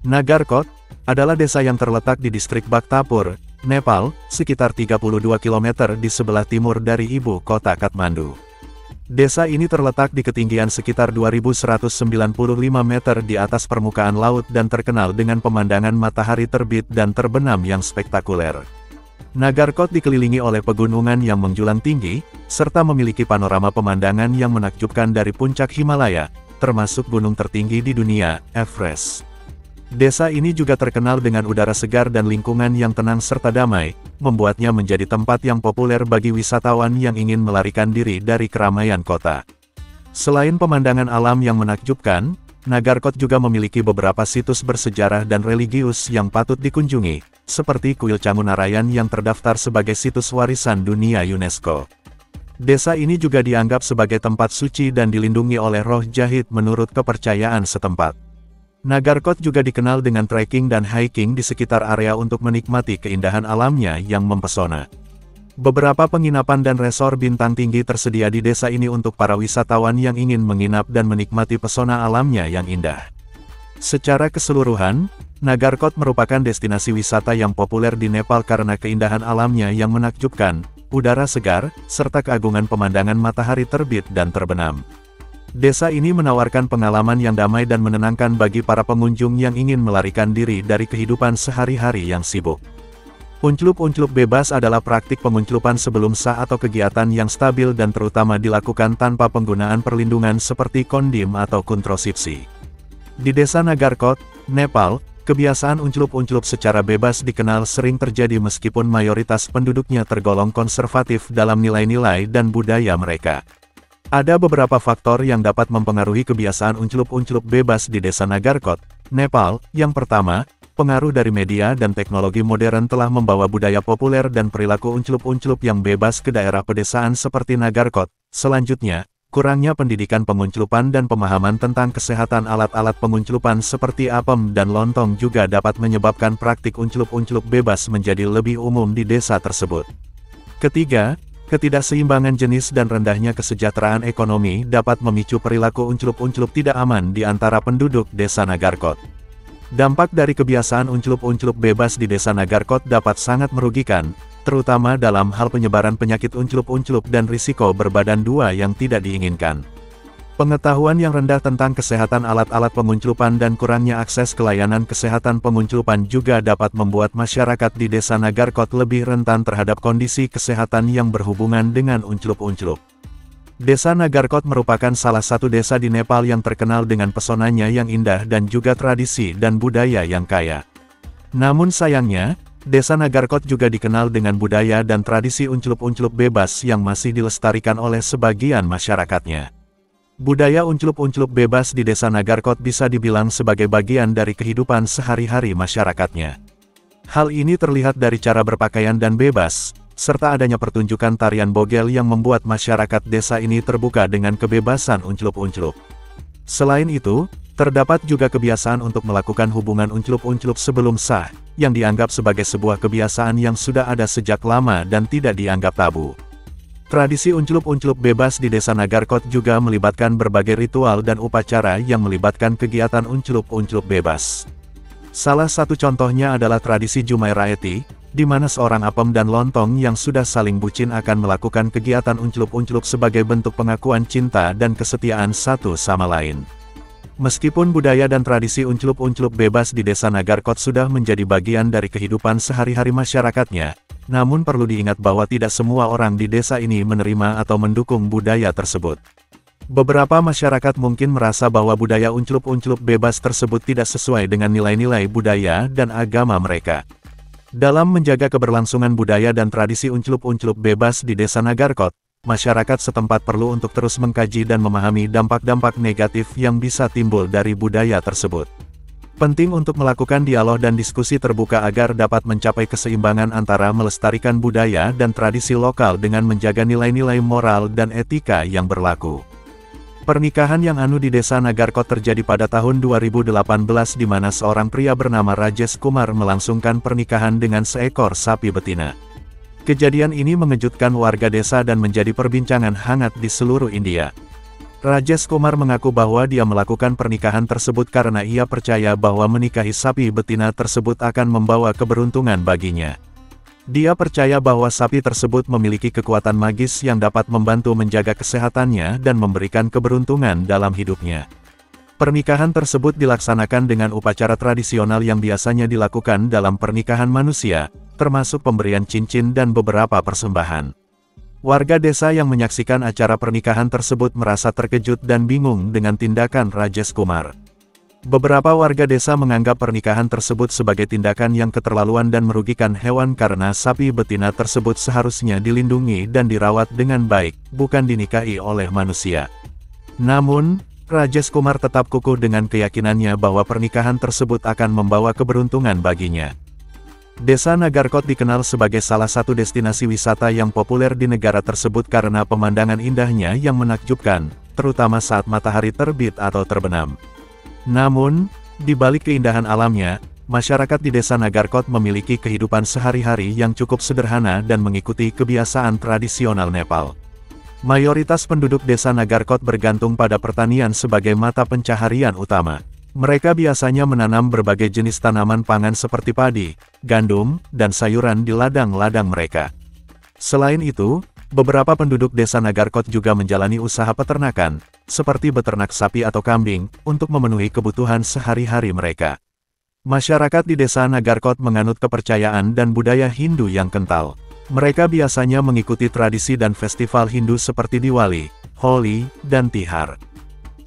Nagarkot adalah desa yang terletak di distrik Bhaktapur, Nepal, sekitar 32 km di sebelah timur dari ibu kota Kathmandu. Desa ini terletak di ketinggian sekitar 2195 meter di atas permukaan laut dan terkenal dengan pemandangan matahari terbit dan terbenam yang spektakuler. Nagarkot dikelilingi oleh pegunungan yang menjulang tinggi, serta memiliki panorama pemandangan yang menakjubkan dari puncak Himalaya, termasuk gunung tertinggi di dunia, Everest. Desa ini juga terkenal dengan udara segar dan lingkungan yang tenang serta damai, membuatnya menjadi tempat yang populer bagi wisatawan yang ingin melarikan diri dari keramaian kota. Selain pemandangan alam yang menakjubkan, Nagarkot juga memiliki beberapa situs bersejarah dan religius yang patut dikunjungi, seperti Kuil Cangunarayan yang terdaftar sebagai situs warisan dunia UNESCO. Desa ini juga dianggap sebagai tempat suci dan dilindungi oleh roh jahit menurut kepercayaan setempat. Nagarkot juga dikenal dengan trekking dan hiking di sekitar area untuk menikmati keindahan alamnya yang mempesona. Beberapa penginapan dan resor bintang tinggi tersedia di desa ini untuk para wisatawan yang ingin menginap dan menikmati pesona alamnya yang indah. Secara keseluruhan, Nagarkot merupakan destinasi wisata yang populer di Nepal karena keindahan alamnya yang menakjubkan, udara segar, serta keagungan pemandangan matahari terbit dan terbenam. Desa ini menawarkan pengalaman yang damai dan menenangkan bagi para pengunjung yang ingin melarikan diri dari kehidupan sehari-hari yang sibuk. Unclup-unclup bebas adalah praktik pengunclupan sebelum sah atau kegiatan yang stabil dan terutama dilakukan tanpa penggunaan perlindungan seperti kondom atau kontrasepsi. Di desa Nagarkot, Nepal, kebiasaan unclup-unclup secara bebas dikenal sering terjadi meskipun mayoritas penduduknya tergolong konservatif dalam nilai-nilai dan budaya mereka. Ada beberapa faktor yang dapat mempengaruhi kebiasaan unclup-unclup bebas di desa Nagarkot, Nepal. Yang pertama, pengaruh dari media dan teknologi modern telah membawa budaya populer dan perilaku unclup-unclup yang bebas ke daerah pedesaan seperti Nagarkot. Selanjutnya, kurangnya pendidikan pengunclupan dan pemahaman tentang kesehatan alat-alat pengunclupan seperti apem dan lontong juga dapat menyebabkan praktik unclup-unclup bebas menjadi lebih umum di desa tersebut. Ketiga, ketidakseimbangan jenis dan rendahnya kesejahteraan ekonomi dapat memicu perilaku unclup-unclup tidak aman di antara penduduk desa Nagarkot. Dampak dari kebiasaan unclup-unclup bebas di desa Nagarkot dapat sangat merugikan, terutama dalam hal penyebaran penyakit unclup-unclup dan risiko berbadan dua yang tidak diinginkan. Pengetahuan yang rendah tentang kesehatan alat-alat pengunclupan dan kurangnya akses ke layanan kesehatan pengunclupan juga dapat membuat masyarakat di desa Nagarkot lebih rentan terhadap kondisi kesehatan yang berhubungan dengan unclup-unclup. Desa Nagarkot merupakan salah satu desa di Nepal yang terkenal dengan pesonanya yang indah dan juga tradisi dan budaya yang kaya. Namun sayangnya, desa Nagarkot juga dikenal dengan budaya dan tradisi unclup-unclup bebas yang masih dilestarikan oleh sebagian masyarakatnya. Budaya unclup-unclup bebas di desa Nagarkot bisa dibilang sebagai bagian dari kehidupan sehari-hari masyarakatnya. Hal ini terlihat dari cara berpakaian dan bebas, serta adanya pertunjukan tarian bogel yang membuat masyarakat desa ini terbuka dengan kebebasan unclup-unclup. Selain itu, terdapat juga kebiasaan untuk melakukan hubungan unclup-unclup sebelum sah, yang dianggap sebagai sebuah kebiasaan yang sudah ada sejak lama dan tidak dianggap tabu. Tradisi unclup-unclup bebas di desa Nagarkot juga melibatkan berbagai ritual dan upacara yang melibatkan kegiatan unclup-unclup bebas. Salah satu contohnya adalah tradisi Jumai Raeti, di mana seorang apem dan lontong yang sudah saling bucin akan melakukan kegiatan unclup-unclup sebagai bentuk pengakuan cinta dan kesetiaan satu sama lain. Meskipun budaya dan tradisi unclup-unclup bebas di desa Nagarkot sudah menjadi bagian dari kehidupan sehari-hari masyarakatnya, namun perlu diingat bahwa tidak semua orang di desa ini menerima atau mendukung budaya tersebut. Beberapa masyarakat mungkin merasa bahwa budaya unclup-unclup bebas tersebut tidak sesuai dengan nilai-nilai budaya dan agama mereka. Dalam menjaga keberlangsungan budaya dan tradisi unclup-unclup bebas di desa Nagarkot, masyarakat setempat perlu untuk terus mengkaji dan memahami dampak-dampak negatif yang bisa timbul dari budaya tersebut. Penting untuk melakukan dialog dan diskusi terbuka agar dapat mencapai keseimbangan antara melestarikan budaya dan tradisi lokal dengan menjaga nilai-nilai moral dan etika yang berlaku. Pernikahan yang anu di desa Nagarkot terjadi pada tahun 2018 di mana seorang pria bernama Rajesh Kumar melangsungkan pernikahan dengan seekor sapi betina. Kejadian ini mengejutkan warga desa dan menjadi perbincangan hangat di seluruh India. Rajesh Kumar mengaku bahwa dia melakukan pernikahan tersebut karena ia percaya bahwa menikahi sapi betina tersebut akan membawa keberuntungan baginya. Dia percaya bahwa sapi tersebut memiliki kekuatan magis yang dapat membantu menjaga kesehatannya dan memberikan keberuntungan dalam hidupnya. Pernikahan tersebut dilaksanakan dengan upacara tradisional yang biasanya dilakukan dalam pernikahan manusia, termasuk pemberian cincin dan beberapa persembahan. Warga desa yang menyaksikan acara pernikahan tersebut merasa terkejut dan bingung dengan tindakan Rajesh Kumar. Beberapa warga desa menganggap pernikahan tersebut sebagai tindakan yang keterlaluan dan merugikan hewan karena sapi betina tersebut seharusnya dilindungi dan dirawat dengan baik, bukan dinikahi oleh manusia. Namun, Rajesh Kumar tetap kukuh dengan keyakinannya bahwa pernikahan tersebut akan membawa keberuntungan baginya. Desa Nagarkot dikenal sebagai salah satu destinasi wisata yang populer di negara tersebut karena pemandangan indahnya yang menakjubkan, terutama saat matahari terbit atau terbenam. Namun, di balik keindahan alamnya, masyarakat di desa Nagarkot memiliki kehidupan sehari-hari yang cukup sederhana dan mengikuti kebiasaan tradisional Nepal. Mayoritas penduduk desa Nagarkot bergantung pada pertanian sebagai mata pencaharian utama. Mereka biasanya menanam berbagai jenis tanaman pangan seperti padi, gandum, dan sayuran di ladang-ladang mereka. Selain itu, beberapa penduduk desa Nagarkot juga menjalani usaha peternakan, seperti beternak sapi atau kambing, untuk memenuhi kebutuhan sehari-hari mereka. Masyarakat di desa Nagarkot menganut kepercayaan dan budaya Hindu yang kental. Mereka biasanya mengikuti tradisi dan festival Hindu seperti Diwali, Holi, dan Tihar.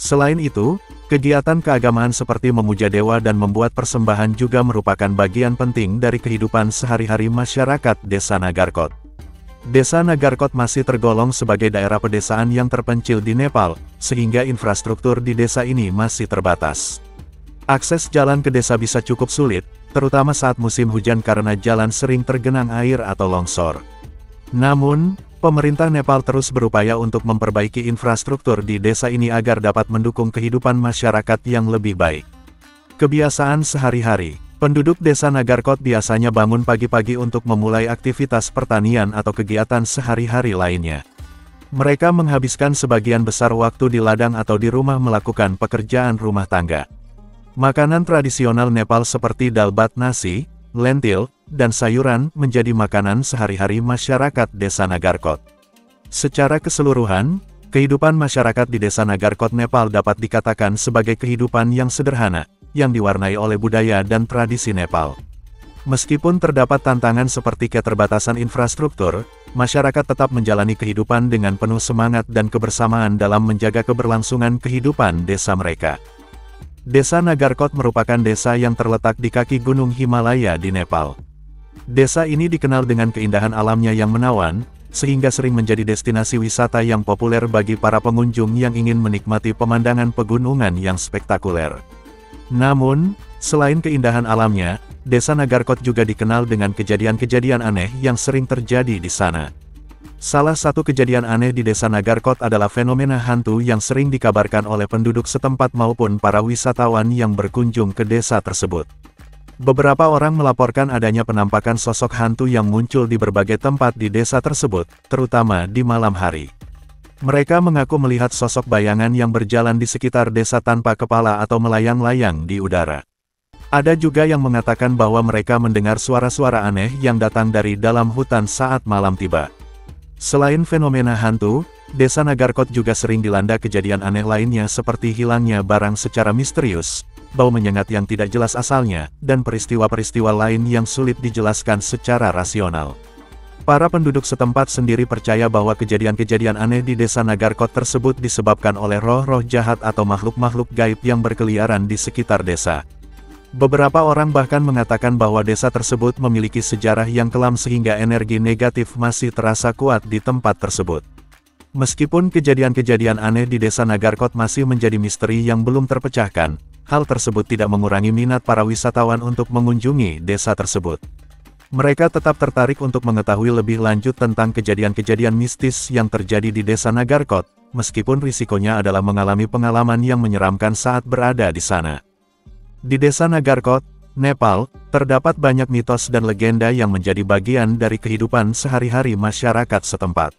Selain itu, kegiatan keagamaan seperti memuja dewa dan membuat persembahan juga merupakan bagian penting dari kehidupan sehari-hari masyarakat desa Nagarkot. Desa Nagarkot masih tergolong sebagai daerah pedesaan yang terpencil di Nepal, sehingga infrastruktur di desa ini masih terbatas. Akses jalan ke desa bisa cukup sulit, terutama saat musim hujan karena jalan sering tergenang air atau longsor. Namun, pemerintah Nepal terus berupaya untuk memperbaiki infrastruktur di desa ini agar dapat mendukung kehidupan masyarakat yang lebih baik. Kebiasaan sehari-hari. Penduduk desa Nagarkot biasanya bangun pagi-pagi untuk memulai aktivitas pertanian atau kegiatan sehari-hari lainnya. Mereka menghabiskan sebagian besar waktu di ladang atau di rumah melakukan pekerjaan rumah tangga. Makanan tradisional Nepal seperti dalbat nasi, lentil, dan sayuran menjadi makanan sehari-hari masyarakat desa Nagarkot. Secara keseluruhan, kehidupan masyarakat di desa Nagarkot Nepal dapat dikatakan sebagai kehidupan yang sederhana, yang diwarnai oleh budaya dan tradisi Nepal. Meskipun terdapat tantangan seperti keterbatasan infrastruktur, masyarakat tetap menjalani kehidupan dengan penuh semangat dan kebersamaan dalam menjaga keberlangsungan kehidupan desa mereka. Desa Nagarkot merupakan desa yang terletak di kaki Gunung Himalaya di Nepal. Desa ini dikenal dengan keindahan alamnya yang menawan, sehingga sering menjadi destinasi wisata yang populer bagi para pengunjung yang ingin menikmati pemandangan pegunungan yang spektakuler. Namun, selain keindahan alamnya, desa Nagarkot juga dikenal dengan kejadian-kejadian aneh yang sering terjadi di sana. Salah satu kejadian aneh di desa Nagarkot adalah fenomena hantu yang sering dikabarkan oleh penduduk setempat maupun para wisatawan yang berkunjung ke desa tersebut. Beberapa orang melaporkan adanya penampakan sosok hantu yang muncul di berbagai tempat di desa tersebut, terutama di malam hari. Mereka mengaku melihat sosok bayangan yang berjalan di sekitar desa tanpa kepala atau melayang-layang di udara. Ada juga yang mengatakan bahwa mereka mendengar suara-suara aneh yang datang dari dalam hutan saat malam tiba. Selain fenomena hantu, desa Nagarkot juga sering dilanda kejadian aneh lainnya seperti hilangnya barang secara misterius, bau menyengat yang tidak jelas asalnya, dan peristiwa-peristiwa lain yang sulit dijelaskan secara rasional. Para penduduk setempat sendiri percaya bahwa kejadian-kejadian aneh di desa Nagarkot tersebut disebabkan oleh roh-roh jahat atau makhluk-makhluk gaib yang berkeliaran di sekitar desa. Beberapa orang bahkan mengatakan bahwa desa tersebut memiliki sejarah yang kelam sehingga energi negatif masih terasa kuat di tempat tersebut. Meskipun kejadian-kejadian aneh di desa Nagarkot masih menjadi misteri yang belum terpecahkan, hal tersebut tidak mengurangi minat para wisatawan untuk mengunjungi desa tersebut. Mereka tetap tertarik untuk mengetahui lebih lanjut tentang kejadian-kejadian mistis yang terjadi di desa Nagarkot, meskipun risikonya adalah mengalami pengalaman yang menyeramkan saat berada di sana. Di desa Nagarkot, Nepal, terdapat banyak mitos dan legenda yang menjadi bagian dari kehidupan sehari-hari masyarakat setempat.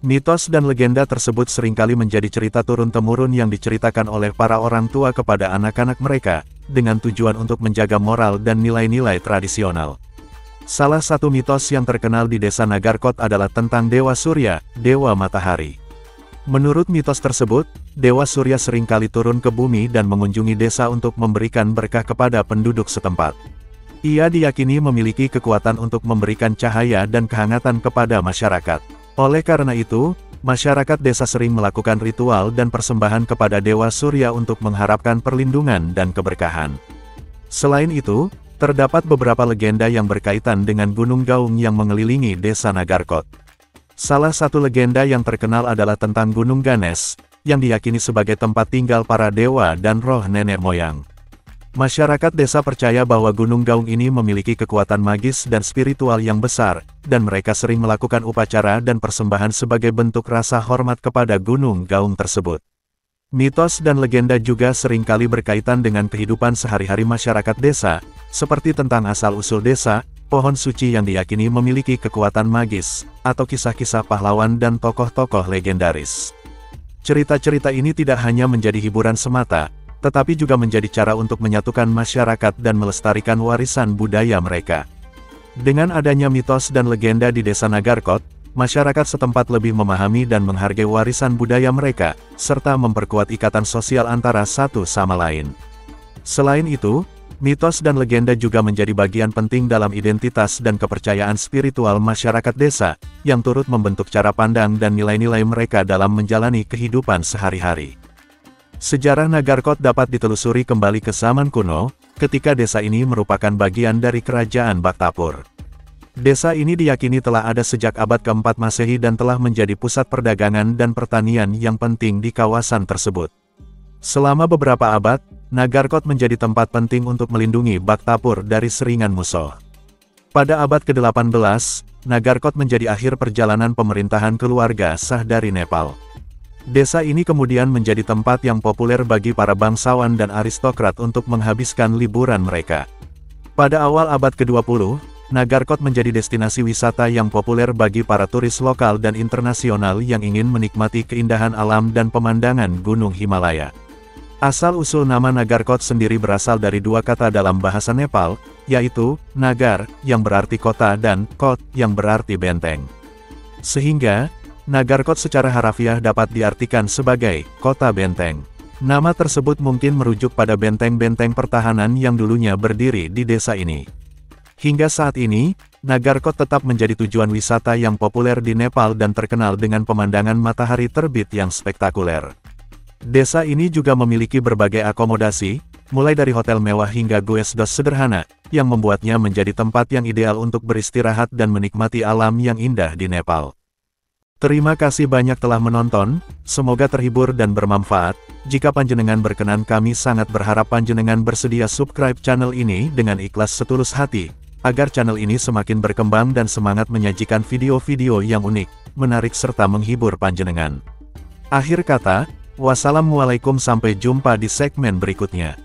Mitos dan legenda tersebut seringkali menjadi cerita turun-temurun yang diceritakan oleh para orang tua kepada anak-anak mereka, dengan tujuan untuk menjaga moral dan nilai-nilai tradisional. Salah satu mitos yang terkenal di desa Nagarkot adalah tentang Dewa Surya, Dewa Matahari. Menurut mitos tersebut, Dewa Surya seringkali turun ke bumi dan mengunjungi desa untuk memberikan berkah kepada penduduk setempat. Ia diyakini memiliki kekuatan untuk memberikan cahaya dan kehangatan kepada masyarakat. Oleh karena itu, masyarakat desa sering melakukan ritual dan persembahan kepada Dewa Surya untuk mengharapkan perlindungan dan keberkahan. Selain itu, terdapat beberapa legenda yang berkaitan dengan Gunung Gaung yang mengelilingi desa Nagarkot. Salah satu legenda yang terkenal adalah tentang Gunung Ganes, yang diyakini sebagai tempat tinggal para dewa dan roh nenek moyang. Masyarakat desa percaya bahwa Gunung Gaung ini memiliki kekuatan magis dan spiritual yang besar, dan mereka sering melakukan upacara dan persembahan sebagai bentuk rasa hormat kepada Gunung Gaung tersebut. Mitos dan legenda juga seringkali berkaitan dengan kehidupan sehari-hari masyarakat desa, seperti tentang asal-usul desa, pohon suci yang diyakini memiliki kekuatan magis, atau kisah-kisah pahlawan dan tokoh-tokoh legendaris. Cerita-cerita ini tidak hanya menjadi hiburan semata, tetapi juga menjadi cara untuk menyatukan masyarakat dan melestarikan warisan budaya mereka. Dengan adanya mitos dan legenda di desa Nagarkot, masyarakat setempat lebih memahami dan menghargai warisan budaya mereka, serta memperkuat ikatan sosial antara satu sama lain. Selain itu, mitos dan legenda juga menjadi bagian penting dalam identitas dan kepercayaan spiritual masyarakat desa, yang turut membentuk cara pandang dan nilai-nilai mereka dalam menjalani kehidupan sehari-hari. Sejarah Nagarkot dapat ditelusuri kembali ke zaman kuno, ketika desa ini merupakan bagian dari kerajaan Bhaktapur. Desa ini diyakini telah ada sejak abad ke-4 Masehi dan telah menjadi pusat perdagangan dan pertanian yang penting di kawasan tersebut. Selama beberapa abad, Nagarkot menjadi tempat penting untuk melindungi Bhaktapur dari serangan musuh. Pada abad ke-18, Nagarkot menjadi akhir perjalanan pemerintahan keluarga Shah dari Nepal. Desa ini kemudian menjadi tempat yang populer bagi para bangsawan dan aristokrat untuk menghabiskan liburan mereka. Pada awal abad ke-20, Nagarkot menjadi destinasi wisata yang populer bagi para turis lokal dan internasional yang ingin menikmati keindahan alam dan pemandangan Gunung Himalaya. Asal-usul nama Nagarkot sendiri berasal dari dua kata dalam bahasa Nepal, yaitu Nagar, yang berarti kota, dan Kot, yang berarti benteng. Sehingga, Nagarkot secara harafiah dapat diartikan sebagai kota benteng. Nama tersebut mungkin merujuk pada benteng-benteng pertahanan yang dulunya berdiri di desa ini. Hingga saat ini, Nagarkot tetap menjadi tujuan wisata yang populer di Nepal dan terkenal dengan pemandangan matahari terbit yang spektakuler. Desa ini juga memiliki berbagai akomodasi, mulai dari hotel mewah hingga guest-house sederhana, yang membuatnya menjadi tempat yang ideal untuk beristirahat dan menikmati alam yang indah di Nepal. Terima kasih banyak telah menonton, semoga terhibur dan bermanfaat. Jika panjenengan berkenan, kami sangat berharap panjenengan bersedia subscribe channel ini dengan ikhlas setulus hati, agar channel ini semakin berkembang dan semangat menyajikan video-video yang unik, menarik serta menghibur panjenengan. Akhir kata, wassalamualaikum, sampai jumpa di segmen berikutnya.